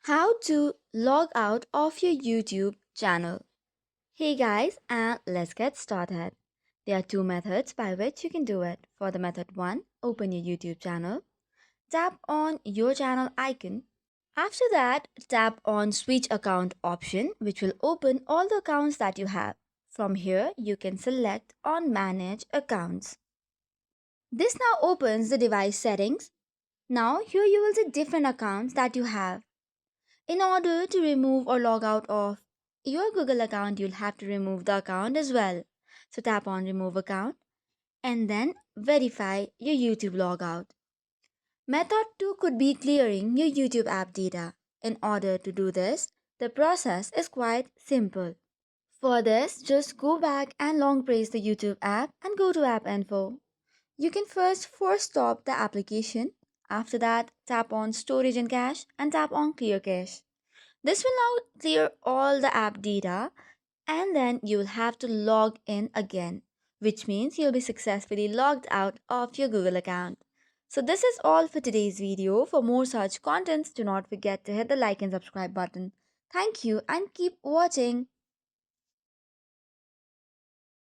How to log out of your YouTube channel. Hey guys, and let's get started. There are two methods by which you can do it. For the method 1, open your YouTube channel, tap on your channel icon. After that, tap on switch account option, which will open all the accounts that you have. From here, you can select on manage accounts. This now opens the device settings. Now here you will see different accounts that you have. In order to remove or log out of your Google account, you'll have to remove the account as well. So tap on remove account and then verify your YouTube logout. Method 2 could be clearing your YouTube app data. In order to do this, the process is quite simple. For this, just go back and long press the YouTube app and go to app info. You can first force stop the application. After that, tap on storage and cache and tap on clear cache. This will now clear all the app data and then you will have to log in again, which means you'll be successfully logged out of your Google account. So this is all for today's video. For more such contents, do not forget to hit the like and subscribe button. Thank you and keep watching.